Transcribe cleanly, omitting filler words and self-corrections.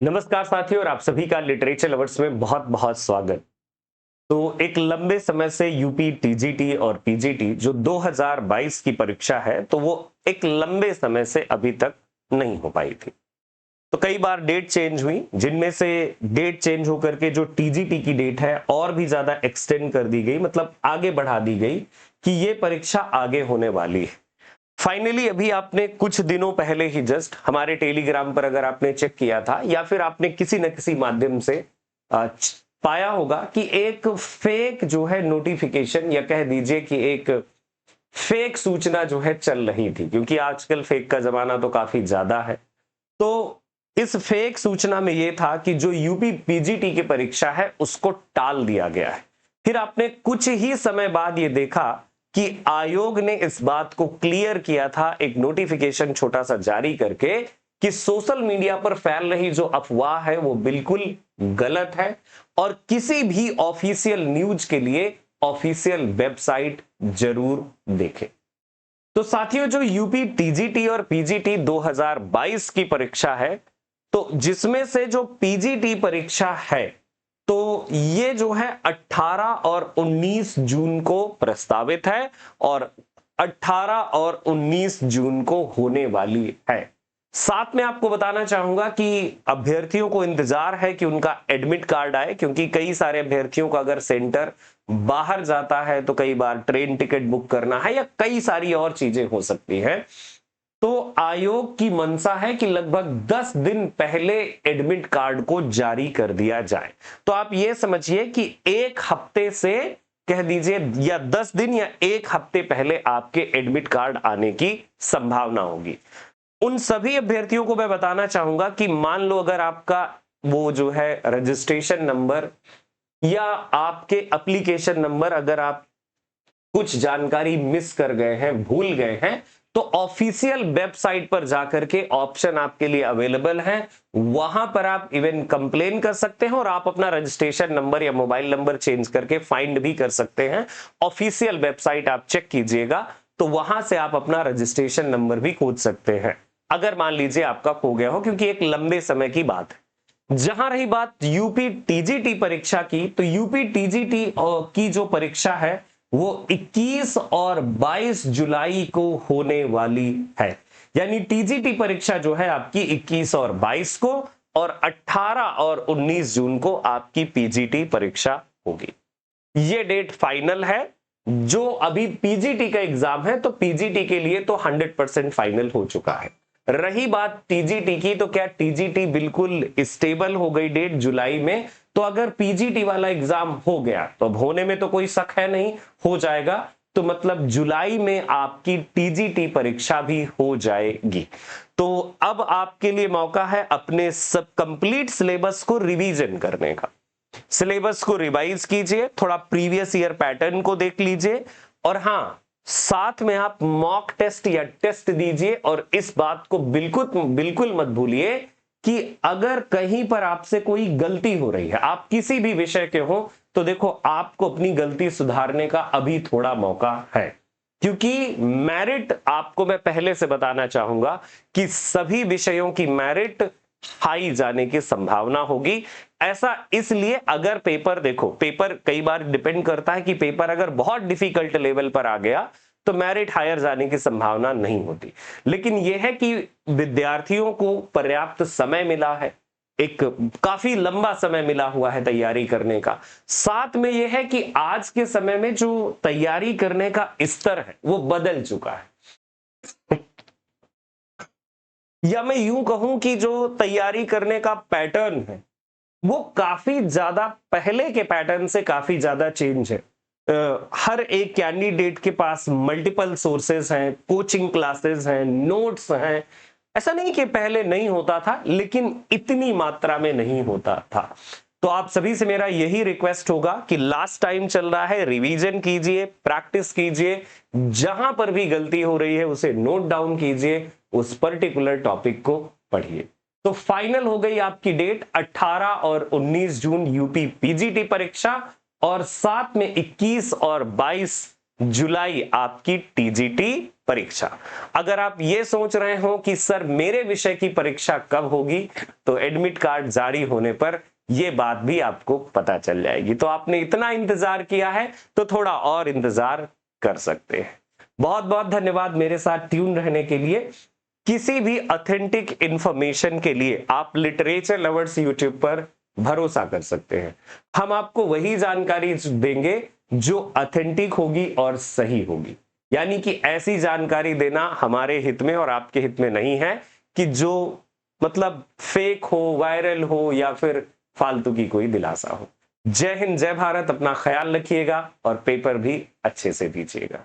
नमस्कार साथियों और आप सभी का लिटरेचर लवर्स में बहुत बहुत स्वागत। तो एक लंबे समय से यूपी टीजीटी और पीजीटी जो 2022 की परीक्षा है तो वो एक लंबे समय से अभी तक नहीं हो पाई थी। तो कई बार डेट चेंज हुई, जिनमें से डेट चेंज होकर के जो टीजीटी की डेट है और भी ज्यादा एक्सटेंड कर दी गई, मतलब आगे बढ़ा दी गई कि ये परीक्षा आगे होने वाली है। फाइनली अभी आपने कुछ दिनों पहले ही जस्ट हमारे टेलीग्राम पर अगर आपने चेक किया था या फिर आपने किसी न किसी माध्यम से पाया होगा कि एक फेक जो है नोटिफिकेशन या कह दीजिए कि एक फेक सूचना जो है चल रही थी, क्योंकि आजकल फेक का जमाना तो काफी ज्यादा है। तो इस फेक सूचना में यह था कि जो यूपी पीजीटी की परीक्षा है उसको टाल दिया गया है। फिर आपने कुछ ही समय बाद ये देखा कि आयोग ने इस बात को क्लियर किया था, एक नोटिफिकेशन छोटा सा जारी करके, कि सोशल मीडिया पर फैल रही जो अफवाह है वो बिल्कुल गलत है और किसी भी ऑफिशियल न्यूज के लिए ऑफिशियल वेबसाइट जरूर देखें। तो साथियों, जो यूपी टीजीटी और पीजीटी 2022 की परीक्षा है, तो जिसमें से जो पीजीटी परीक्षा है तो ये जो है 18 और 19 जून को प्रस्तावित है और 18 और 19 जून को होने वाली है। साथ में आपको बताना चाहूंगा कि अभ्यर्थियों को इंतजार है कि उनका एडमिट कार्ड आए, क्योंकि कई सारे अभ्यर्थियों का अगर सेंटर बाहर जाता है तो कई बार ट्रेन टिकट बुक करना है या कई सारी और चीजें हो सकती हैं। तो आयोग की मंशा है कि लगभग 10 दिन पहले एडमिट कार्ड को जारी कर दिया जाए। तो आप ये समझिए कि एक हफ्ते से कह दीजिए या 10 दिन या एक हफ्ते पहले आपके एडमिट कार्ड आने की संभावना होगी। उन सभी अभ्यर्थियों को मैं बताना चाहूंगा कि मान लो अगर आपका वो जो है रजिस्ट्रेशन नंबर या आपके एप्लीकेशन नंबर अगर आप कुछ जानकारी मिस कर गए हैं, भूल गए हैं, तो ऑफिशियल वेबसाइट पर जाकर के ऑप्शन आपके लिए अवेलेबल है। वहां पर आप इवन कंप्लेन कर सकते हैं और आप अपना रजिस्ट्रेशन नंबर या मोबाइल नंबर चेंज करके फाइंड भी कर सकते हैं। ऑफिशियल वेबसाइट आप चेक कीजिएगा तो वहां से आप अपना रजिस्ट्रेशन नंबर भी खोज सकते हैं अगर मान लीजिए आपका खो गया हो, क्योंकि एक लंबे समय की बात है। जहां रही बात यूपी टीजीटी परीक्षा की, तो यूपी टीजीटी की जो परीक्षा है वो 21 और 22 जुलाई को होने वाली है। यानी टीजीटी परीक्षा जो है आपकी 21 और 22 को और 18 और 19 जून को आपकी पीजीटी परीक्षा होगी। ये डेट फाइनल है। जो अभी पीजीटी का एग्जाम है तो पीजीटी के लिए तो 100% फाइनल हो चुका है। रही बात टीजीटी की, तो क्या टीजीटी बिल्कुल स्टेबल हो गई डेट जुलाई में? तो अगर पीजीटी वाला एग्जाम हो गया तो अब होने में तो कोई शक है नहीं, हो जाएगा। तो मतलब जुलाई में आपकी टीजीटी परीक्षा भी हो जाएगी। तो अब आपके लिए मौका है अपने सब कंप्लीट सिलेबस को रिवीजन करने का। सिलेबस को रिवाइज कीजिए, थोड़ा प्रीवियस ईयर पैटर्न को देख लीजिए और हां, साथ में आप मॉक टेस्ट या टेस्ट दीजिए। और इस बात को बिल्कुल बिल्कुल मत भूलिए कि अगर कहीं पर आपसे कोई गलती हो रही है, आप किसी भी विषय के हो, तो देखो आपको अपनी गलती सुधारने का अभी थोड़ा मौका है। क्योंकि मेरिट, आपको मैं पहले से बताना चाहूंगा कि सभी विषयों की मेरिट हाई जाने की संभावना होगी। ऐसा इसलिए, अगर पेपर देखो, पेपर कई बार डिपेंड करता है कि पेपर अगर बहुत डिफिकल्ट लेवल पर आ गया तो मेरिट हायर जाने की संभावना नहीं होती। लेकिन यह है कि विद्यार्थियों को पर्याप्त समय मिला है, एक काफी लंबा समय मिला हुआ है तैयारी करने का। साथ में यह है कि आज के समय में जो तैयारी करने का स्तर है वो बदल चुका है, या मैं यूं कहूं कि जो तैयारी करने का पैटर्न है वो काफी ज्यादा पहले के पैटर्न से काफी ज्यादा चेंज है। हर एक कैंडिडेट के पास मल्टीपल सोर्सेस हैं, कोचिंग क्लासेस हैं, नोट्स हैं। ऐसा नहीं कि पहले नहीं होता था, लेकिन इतनी मात्रा में नहीं होता था। तो आप सभी से मेरा यही रिक्वेस्ट होगा कि लास्ट टाइम चल रहा है, रिवीजन कीजिए, प्रैक्टिस कीजिए, जहां पर भी गलती हो रही है उसे नोट डाउन कीजिए, उस पर्टिकुलर टॉपिक को पढ़िए। तो फाइनल हो गई आपकी डेट 18 और 19 जून यूपी पीजीटी परीक्षा, और साथ में 21 और 22 जुलाई आपकी टीजीटी परीक्षा। अगर आप ये सोच रहे हो कि सर मेरे विषय की परीक्षा कब होगी, तो एडमिट कार्ड जारी होने पर ये बात भी आपको पता चल जाएगी। तो आपने इतना इंतजार किया है तो थोड़ा और इंतजार कर सकते हैं। बहुत बहुत धन्यवाद मेरे साथ ट्यून रहने के लिए। किसी भी ऑथेंटिक इंफॉर्मेशन के लिए आप लिटरेचर लवर्स यूट्यूब पर भरोसा कर सकते हैं। हम आपको वही जानकारी देंगे जो ऑथेंटिक होगी और सही होगी। यानी कि ऐसी जानकारी देना हमारे हित में और आपके हित में नहीं है कि जो मतलब फेक हो, वायरल हो या फिर फालतू की कोई दिलासा हो। जय हिंद, जय भारत। अपना ख्याल रखिएगा और पेपर भी अच्छे से दीजिएगा।